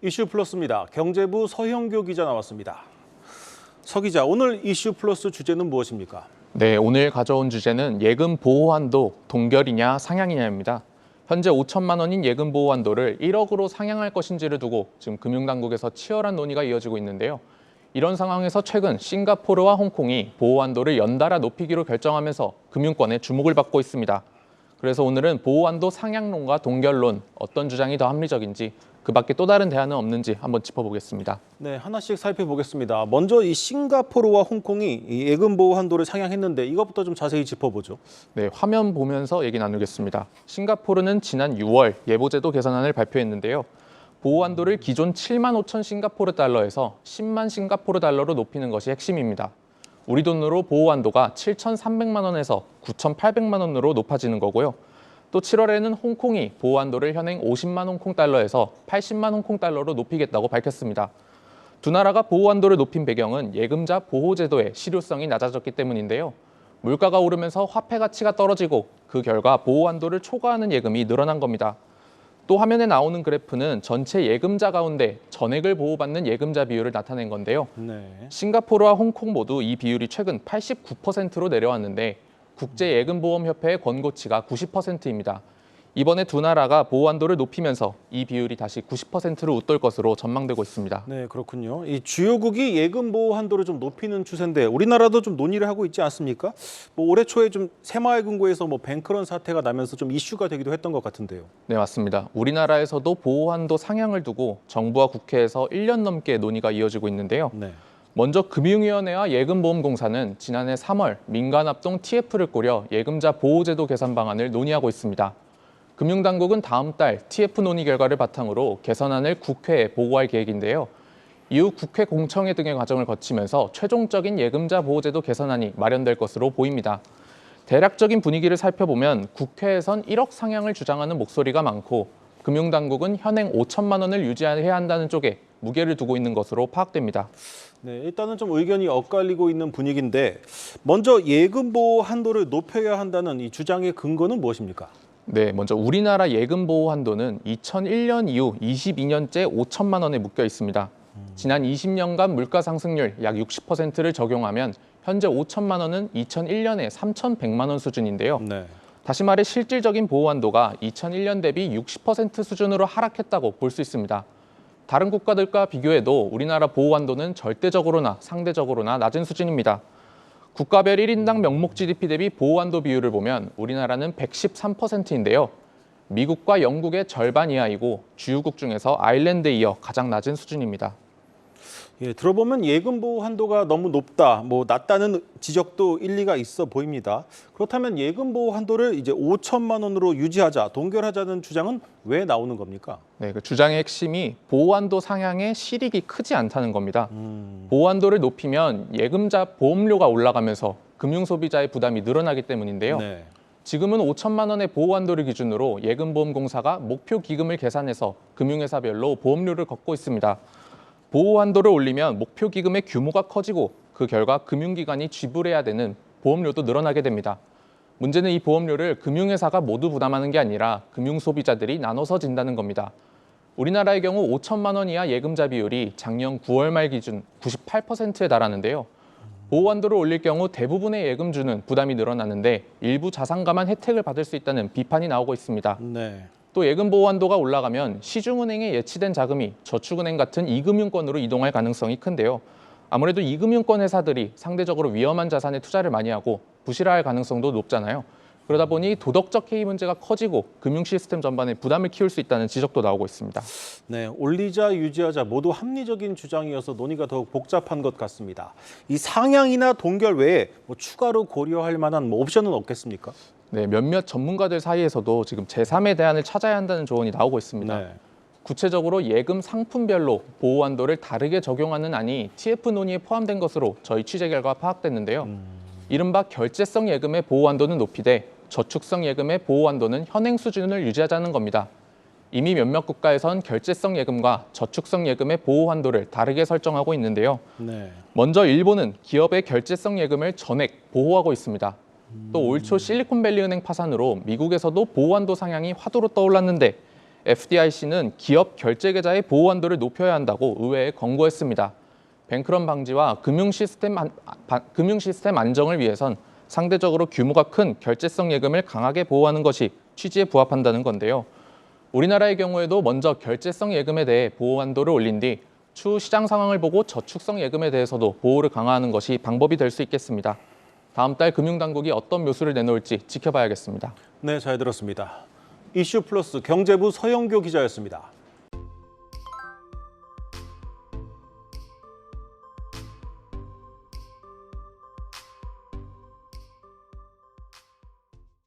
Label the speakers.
Speaker 1: 이슈 플러스입니다. 경제부 서형교 기자 나왔습니다. 서 기자, 오늘 이슈 플러스 주제는 무엇입니까?
Speaker 2: 네, 오늘 가져온 주제는 예금 보호 한도 동결이냐 상향이냐입니다. 현재 5천만 원인 예금 보호 한도를 1억으로 상향할 것인지를 두고 지금 금융당국에서 치열한 논의가 이어지고 있는데요. 이런 상황에서 최근 싱가포르와 홍콩이 보호 한도를 연달아 높이기로 결정하면서 금융권의 주목을 받고 있습니다. 그래서 오늘은 보호 한도 상향론과 동결론, 어떤 주장이 더 합리적인지, 그 밖에 또 다른 대안은 없는지 한번 짚어보겠습니다.
Speaker 1: 네, 하나씩 살펴보겠습니다. 먼저 이 싱가포르와 홍콩이 이 예금 보호 한도를 상향했는데 이것부터 좀 자세히 짚어보죠.
Speaker 2: 네, 화면 보면서 얘기 나누겠습니다. 싱가포르는 지난 6월 예보제도 개선안을 발표했는데요. 보호 한도를 기존 7만 5천 싱가포르 달러에서 10만 싱가포르 달러로 높이는 것이 핵심입니다. 우리 돈으로 보호 한도가 7,300만 원에서 9,800만 원으로 높아지는 거고요. 또 7월에는 홍콩이 보호 한도를 현행 50만 홍콩 달러에서 80만 홍콩 달러로 높이겠다고 밝혔습니다. 두 나라가 보호 한도를 높인 배경은 예금자 보호 제도의 실효성이 낮아졌기 때문인데요. 물가가 오르면서 화폐 가치가 떨어지고 그 결과 보호 한도를 초과하는 예금이 늘어난 겁니다. 또 화면에 나오는 그래프는 전체 예금자 가운데 전액을 보호받는 예금자 비율을 나타낸 건데요.
Speaker 1: 네.
Speaker 2: 싱가포르와 홍콩 모두 이 비율이 최근 89%로 내려왔는데 국제예금보험협회의 권고치가 90%입니다. 이번에 두 나라가 보호 한도를 높이면서 이 비율이 다시 90%를 웃돌 것으로 전망되고 있습니다.
Speaker 1: 네, 그렇군요. 이 주요국이 예금 보호 한도를 좀 높이는 추세인데 우리나라도 좀 논의를 하고 있지 않습니까? 올해 초에 좀 새마을금고에서 뱅크런 사태가 나면서 좀 이슈가 되기도 했던 것 같은데요.
Speaker 2: 네, 맞습니다. 우리나라에서도 보호 한도 상향을 두고 정부와 국회에서 1년 넘게 논의가 이어지고 있는데요.
Speaker 1: 네.
Speaker 2: 먼저 금융위원회와 예금보험공사는 지난해 3월 민간합동 TF를 꾸려 예금자 보호제도 개선 방안을 논의하고 있습니다. 금융당국은 다음 달 TF 논의 결과를 바탕으로 개선안을 국회에 보고할 계획인데요. 이후 국회 공청회 등의 과정을 거치면서 최종적인 예금자 보호제도 개선안이 마련될 것으로 보입니다. 대략적인 분위기를 살펴보면 국회에선 1억 상향을 주장하는 목소리가 많고 금융당국은 현행 5천만 원을 유지해야 한다는 쪽에 무게를 두고 있는 것으로 파악됩니다.
Speaker 1: 네, 일단은 좀 의견이 엇갈리고 있는 분위기인데 먼저 예금 보호 한도를 높여야 한다는 이 주장의 근거는 무엇입니까?
Speaker 2: 네, 먼저 우리나라 예금 보호 한도는 2001년 이후 22년째 5천만 원에 묶여 있습니다. 지난 20년간 물가 상승률 약 60%를 적용하면 현재 5천만 원은 2001년에 3,100만 원 수준인데요.
Speaker 1: 네.
Speaker 2: 다시 말해 실질적인 보호 한도가 2001년 대비 60% 수준으로 하락했다고 볼 수 있습니다. 다른 국가들과 비교해도 우리나라 보호 한도는 절대적으로나 상대적으로나 낮은 수준입니다. 국가별 1인당 명목 GDP 대비 보호 한도 비율을 보면 우리나라는 113%인데요. 미국과 영국의 절반 이하이고 주요국 중에서 아일랜드에 이어 가장 낮은 수준입니다.
Speaker 1: 예, 들어보면 예금 보호 한도가 너무 높다, 낮다는 지적도 일리가 있어 보입니다. 그렇다면 예금 보호 한도를 이제 5천만 원으로 유지하자, 동결하자는 주장은 왜 나오는 겁니까?
Speaker 2: 네, 그 주장의 핵심이 보호 한도 상향의 실익이 크지 않다는 겁니다. 보호 한도를 높이면 예금자 보험료가 올라가면서 금융 소비자의 부담이 늘어나기 때문인데요.
Speaker 1: 네.
Speaker 2: 지금은 5천만 원의 보호 한도를 기준으로 예금보험공사가 목표 기금을 계산해서 금융회사별로 보험료를 걷고 있습니다. 보호 한도를 올리면 목표 기금의 규모가 커지고 그 결과 금융기관이 지불해야 되는 보험료도 늘어나게 됩니다. 문제는 이 보험료를 금융회사가 모두 부담하는 게 아니라 금융소비자들이 나눠서 진다는 겁니다. 우리나라의 경우 5천만 원 이하 예금자 비율이 작년 9월 말 기준 98%에 달하는데요. 보호 한도를 올릴 경우 대부분의 예금주는 부담이 늘어나는데 일부 자산가만 혜택을 받을 수 있다는 비판이 나오고 있습니다.
Speaker 1: 네.
Speaker 2: 또 예금 보호 한도가 올라가면 시중은행에 예치된 자금이 저축은행 같은 이금융권으로 이동할 가능성이 큰데요. 아무래도 이금융권 회사들이 상대적으로 위험한 자산에 투자를 많이 하고 부실화할 가능성도 높잖아요. 그러다 보니 도덕적 해이 문제가 커지고 금융 시스템 전반에 부담을 키울 수 있다는 지적도 나오고 있습니다.
Speaker 1: 네, 올리자 유지하자 모두 합리적인 주장이어서 논의가 더욱 복잡한 것 같습니다. 이 상향이나 동결 외에 추가로 고려할 만한 옵션은 없겠습니까?
Speaker 2: 네, 몇몇 전문가들 사이에서도 지금 제3의 대안을 찾아야 한다는 조언이 나오고 있습니다.
Speaker 1: 네.
Speaker 2: 구체적으로 예금 상품별로 보호 한도를 다르게 적용하는 안이 TF 논의에 포함된 것으로 저희 취재 결과 파악됐는데요. 이른바 결제성 예금의 보호 한도는 높이되 저축성 예금의 보호 한도는 현행 수준을 유지하자는 겁니다. 이미 몇몇 국가에선 결제성 예금과 저축성 예금의 보호 한도를 다르게 설정하고 있는데요.
Speaker 1: 네.
Speaker 2: 먼저 일본은 기업의 결제성 예금을 전액 보호하고 있습니다. 또 올 초 실리콘밸리 은행 파산으로 미국에서도 보호 한도 상향이 화두로 떠올랐는데 FDIC는 기업 결제 계좌의 보호 한도를 높여야 한다고 의회에 권고했습니다. 뱅크런 방지와 금융시스템 안정을 위해선 상대적으로 규모가 큰 결제성 예금을 강하게 보호하는 것이 취지에 부합한다는 건데요. 우리나라의 경우에도 먼저 결제성 예금에 대해 보호 한도를 올린 뒤 추후 시장 상황을 보고 저축성 예금에 대해서도 보호를 강화하는 것이 방법이 될 수 있겠습니다. 다음 달 금융당국이 어떤 묘수를 내놓을지 지켜봐야겠습니다.
Speaker 1: 네, 잘 들었습니다. 이슈 플러스 경제부 서영교 기자였습니다.